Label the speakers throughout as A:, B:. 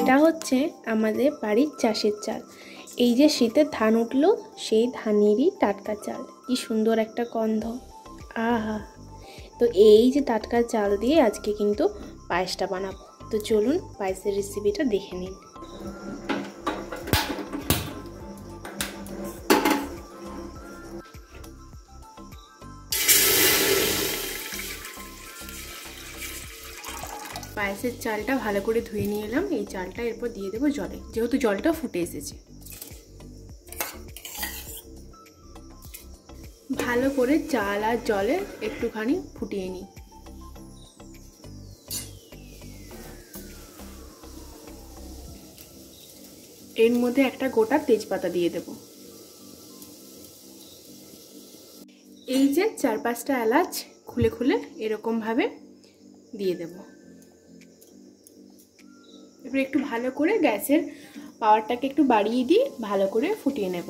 A: এটা হচ্ছে আমাদের বাড়ির চাষের চাল। এই যে শীতের ধান উঠলো, সেই ধানেরই টাটকা চাল। কি সুন্দর একটা গন্ধ, আহা! তো এই যে টাটকা চাল দিয়ে আজকে কিন্তু পায়েসটা বানাবো। তো চলুন পায়েসের রেসিপিটা দেখে নিন। পায়েসের চালটা ভালো করে ধুয়ে নিয়ে এলাম। এই চালটা এরপর দিয়ে দেবো জলে, যেহেতু জলটা ফুটে এসেছে। ভালো করে চাল আর জলে একটুখানি ফুটিয়ে নিই। এর মধ্যে একটা গোটা তেজপাতা দিয়ে দেব। এই যে 4-5টা এলাচ খুলে খুলে এরকম ভাবে দিয়ে দেব। এবার একটু ভালো করে গ্যাসের পাওয়ারটাকে একটু বাড়িয়ে দিয়ে ভালো করে ফুটিয়ে নেব।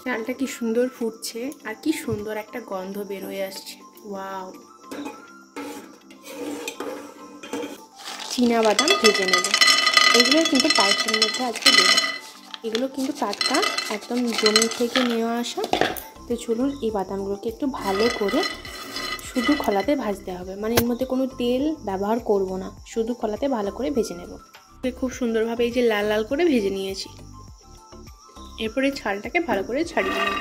A: চালটা কি সুন্দর ফুটছে আর কি সুন্দর একটা গন্ধ বের হয়ে আসছে, ওয়াও! চীনা বাদাম ভেজে নেব। এগুলো কিন্তু পায়েসের মধ্যে আজকে দেবো। এগুলো কিন্তু টাটকা, একদম জমি থেকে নেওয়া আসা। তো চলুন এই বাদামগুলোকে একটু ভালো করে শুধু খোলাতে ভাজতে হবে, মানে এর মধ্যে কোনো তেল ব্যবহার করব না, শুধু খোলাতে ভালো করে ভেজে নেব। খুব সুন্দরভাবে এই যে লাল লাল করে ভেজে নিয়েছি। এরপরে ছালটাকে ভালো করে ছাড়িয়ে নেব।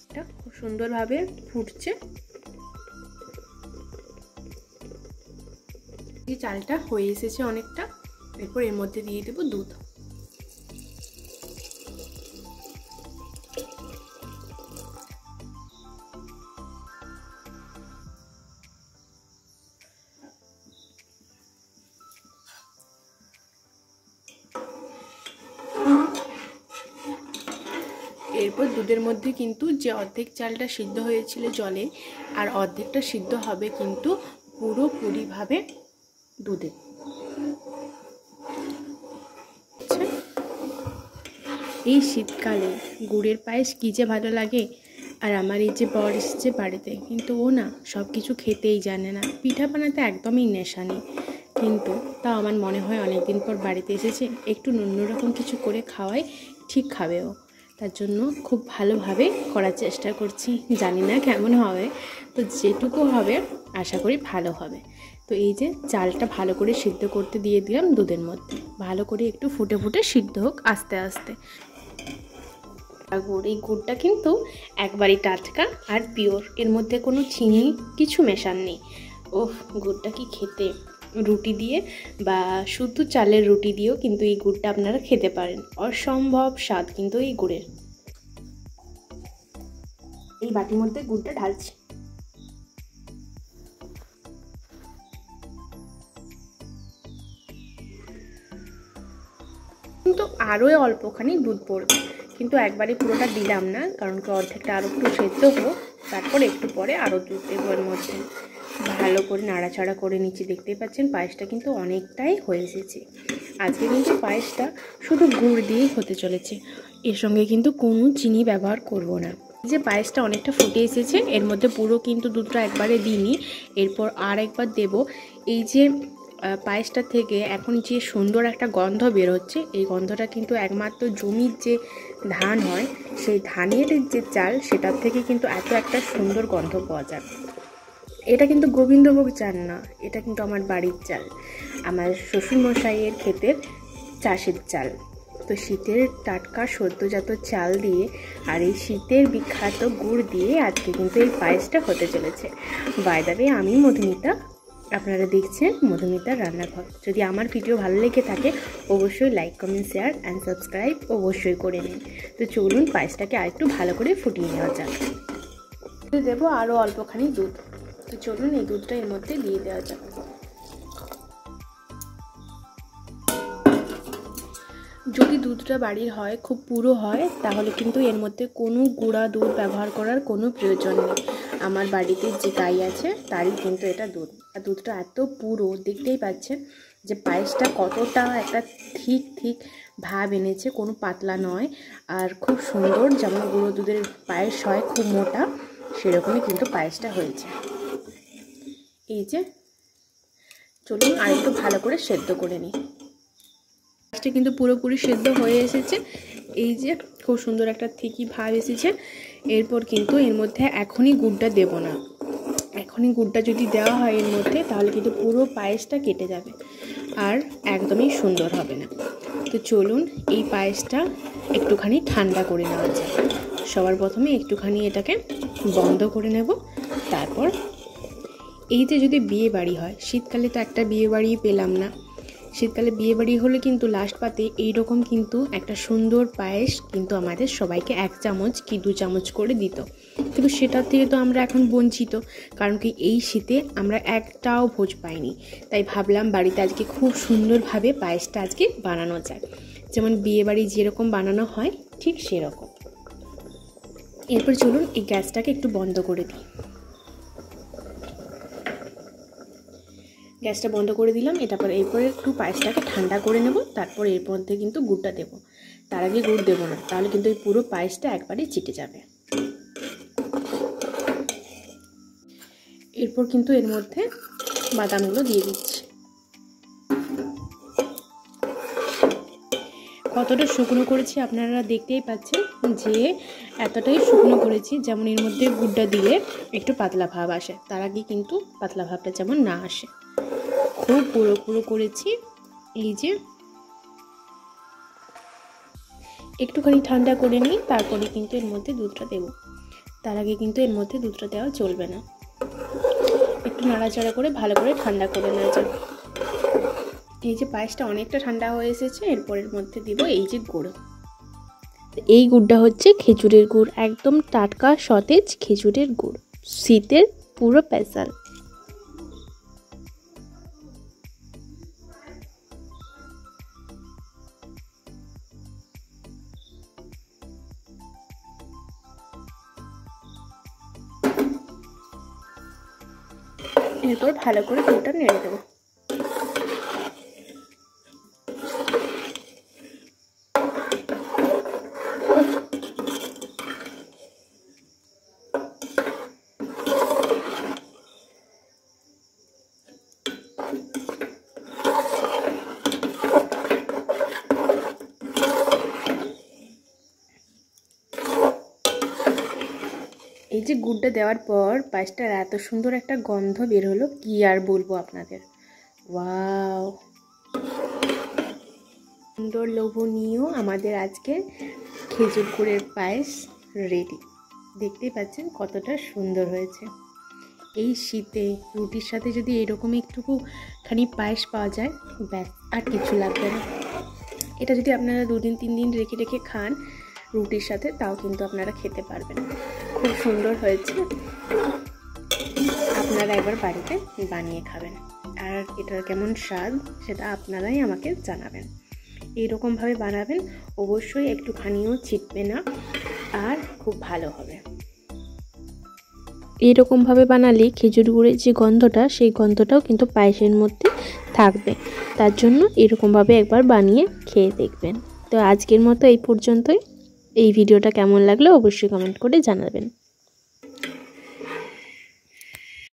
A: এটা খুব সুন্দরভাবে ফুটছে। এই চালটা হয়ে এসেছে অনেকটা। এরপর এর মধ্যে দিয়ে দেব দুধ। এরপর দুধের মধ্যে কিন্তু যে অর্ধেক চালটা সিদ্ধ হয়েছিল জলে, আর অর্ধেকটা সিদ্ধ হবে কিন্তু পুরোপুরিভাবে দুধে। এই শীতকালে গুড়ের পায়েস কী যে ভালো লাগে। আর আমার এই যে বর এসেছে বাড়িতে, কিন্তু ও না সব কিছু খেতেই জানে না, পিঠা বানাতে একদমই নেশা নেই। কিন্তু তাও আমার মনে হয় অনেকদিন পর বাড়িতে এসেছে, একটু অন্যরকম কিছু করে খাওয়াই ঠিক খাবে ও। তার জন্য খুব ভালোভাবে করার চেষ্টা করছি, জানি না কেমন হবে, তো যেটুকু হবে আশা করি ভালো হবে। তো এই যে চালটা ভালো করে সিদ্ধ করতে দিয়ে দিলাম দুধের মধ্যে, ভালো করে একটু ফুটে ফুটে সিদ্ধ হোক আস্তে আস্তে। গুড়, এই গুড়টা কিন্তু একবারই টাটকা আর পিওর, এর মধ্যে কোনো চিনি কিছু মেশান নেই। ওহ, গুড়টা কি খেতে! রুটি দিয়ে বা শুধু চালের রুটি দিয়েও কিন্তু এই গুড়টা আপনারা খেতে পারেন, অসম্ভব স্বাদ কিন্তু এই গুড়ের। এই বাটির মধ্যে গুড়টা ঢালছি। কিন্তু আরও অল্পখানি দুধ পড়বে, কিন্তু একবারে পুরোটা দিলাম না, কারণ কি অর্ধেকটা আরও একটু সেদ্ধ হোক, তারপর একটু পরে আরও দুধ দেবো এর মধ্যে। ভালো করে নাড়াচাড়া করে নিচ্ছি। দেখতেই পাচ্ছেন পায়েসটা কিন্তু অনেকটাই হয়ে এসেছে। আজকে কিন্তু পায়েসটা শুধু গুড় দিয়েই হতে চলেছে, এর সঙ্গে কিন্তু কোনো চিনি ব্যবহার করব না। যে পায়েসটা অনেকটা ফুটে এসেছে, এর মধ্যে পুরো কিন্তু দুধটা একবারে দিইনি, এরপর আর একবার দেব। এই যে পায়েসটা থেকে এখন যে সুন্দর একটা গন্ধ বের হচ্ছে, এই গন্ধটা কিন্তু একমাত্র জমির যে ধান হয়, সেই ধানের যে চাল, সেটার থেকে কিন্তু এত একটা সুন্দর গন্ধ পাওয়া যায়। এটা কিন্তু গোবিন্দভোগ চাল না, এটা কিন্তু আমার বাড়ির চাল, আমার শ্বশুরমশাইয়ের ক্ষেতের চাষের চাল। তো শীতের টাটকা সদ্যজাত চাল দিয়ে আর এই শীতের বিখ্যাত গুড় দিয়ে আজকে কিন্তু এই পায়েসটা হতে চলেছে। বাই দ্য ওয়ে, আমি মধুমিতা, আপনারা দেখছেন মধুমিতার রান্নাঘর। যদি আমার ভিডিও ভালো লেগে থাকে অবশ্যই like, comment, share and subscribe অবশ্যই করে নিন। তো চলুন পায়েসটাকে আরেকটু ভালো করে ফুটিয়ে নেওয়া যাক। দেবো আরও অল্পখানি দুধ। তো চলুন এই দুধটা এর মধ্যে দিয়ে দেওয়া যাক। যদি দুধটা বাড়ির হয়, খুব পুরো হয়, তাহলে কিন্তু এর মধ্যে কোনো গুঁড়া দুধ ব্যবহার করার কোনো প্রয়োজন নেই। আমার বাড়িতে যে গাই আছে তারই কিন্তু এটা দুধ, আর দুধটা এত পুরো, দেখতেই পাচ্ছেন যে পায়েসটা কতটা একটা ঠিক ঠিক ভাব এনেছে, কোনো পাতলা নয়। আর খুব সুন্দর, যেমন গুঁড়ো দুধের পায়েস হয় খুব মোটা, সেরকমই কিন্তু পায়েসটা হয়েছে। এই যে চলুন আর একটু ভালো করে সেদ্ধ করে নিই। পায়েসটা কিন্তু পুরোপুরি সেদ্ধ হয়ে এসেছে। এই যে খুব সুন্দর একটা থিকি ভাব এসেছে। এরপর কিন্তু এর মধ্যে এখনই গুড়টা দেব না। এখনই গুড়টা যদি দেওয়া হয় এর মধ্যে তাহলে কিন্তু পুরো পায়েসটা কেটে যাবে আর একদমই সুন্দর হবে না। তো চলুন এই পায়েসটা একটুখানি ঠান্ডা করে নেওয়া যায়। সবার প্রথমে একটুখানি এটাকে বন্ধ করে নেব। তারপর এই যে যদি বিয়ে বাড়ি হয়, শীতকালে তো একটা বিয়ে বাড়ি পেলাম না, শীতকালে বিয়ে বাড়ি হলে কিন্তু লাস্ট পাতে এইরকম কিন্তু একটা সুন্দর পায়েস কিন্তু আমাদের সবাইকে 1 চামচ কি 2 চামচ করে দিত, কিন্তু সেটার থেকে তো আমরা এখন বঞ্চিত। কারণ কি এই শীতে আমরা একটাও ভোজ পাইনি। তাই ভাবলাম বাড়িতে আজকে খুব সুন্দরভাবে পায়েসটা আজকে বানানো যায়, যেমন বিয়ে বাড়ি যেরকম বানানো হয় ঠিক সেরকম। এরপর চলুন এই গ্যাসটাকে একটু বন্ধ করে দিই। গ্যাসটা বন্ধ করে দিলাম। এরপরে একটু পায়েসটাকে ঠান্ডা করে নেব। তারপর এর মধ্যে কিন্তু গুড়টা দেব। তার আগে গুড় দেবো না, তাহলে কিন্তু এই পুরো পায়েসটা একবারে চিটে যাবে। এরপর কিন্তু এর মধ্যে বাদামগুলো দিয়ে দিচ্ছি। কতটা শুকনো করেছি আপনারা দেখতেই পাচ্ছেন যে এতটাই শুকনো করেছি যেমন এর মধ্যে গুড়টা দিলে একটু পাতলা ভাব আসে, তার আগে কিন্তু পাতলা ভাবটা যেমন না আসে। খুব পুরো করেছি। এই যে একটুখানি ঠান্ডা করে নিই, তারপরে কিন্তু এর মধ্যে দুধটা দেব। তার আগে কিন্তু এর মধ্যে দুধটা দেওয়া চলবে না। একটু নাড়াচাড়া করে ভালো করে ঠান্ডা করে নেওয়া যাবে। এই যে পায়েসটা অনেকটা ঠান্ডা হয়ে এসেছে। এরপরের মধ্যে দিব এই যে গুড়। এই গুড়টা হচ্ছে খেজুরের গুড়, একদম টাটকা সতেজ খেজুরের গুড়, শীতের পুরো স্পেশাল। এরপর ভালো করে গুড়টা নেড়ে দেবো। এই যে গুড়টা দেওয়ার পর পায়েসটার এত সুন্দর একটা গন্ধ বের হলো, কি আর বলবো আপনাদের। ওয়াও, সুন্দর লোভনীয় আমাদের আজকে খেজুর গুড়ের পায়েস রেডি। দেখতেই পাচ্ছেন কতটা সুন্দর হয়েছে। এই শীতে রুটির সাথে যদি এরকমই একটুখানি পায়েস পাওয়া যায়, ব্যাস আর কিছু লাগবে না। এটা যদি আপনারা 2 দিন 3 দিন রেখে রেখে খান রুটির সাথে, তাও কিন্তু আপনারা খেতে পারবেন। খুব সুন্দর হয়েছে। আপনারা একবার বাড়িতে বানিয়ে খাবেন, আর এটার কেমন স্বাদ সেটা আপনারাই আমাকে জানাবেন। এইরকমভাবে বানাবেন, অবশ্যই একটুখানিও ছিটবে না আর খুব ভালো হবে। এইরকমভাবে বানালে খেজুর গুড়ের যে গন্ধটা, সেই গন্ধটাও কিন্তু পায়েসের মধ্যে থাকবে। তার জন্য এরকমভাবে একবার বানিয়ে খেয়ে দেখবেন। তো আজকের মতো এই পর্যন্তই। এই ভিডিওটা কেমন লাগলো অবশ্যই কমেন্ট করে জানাবেন।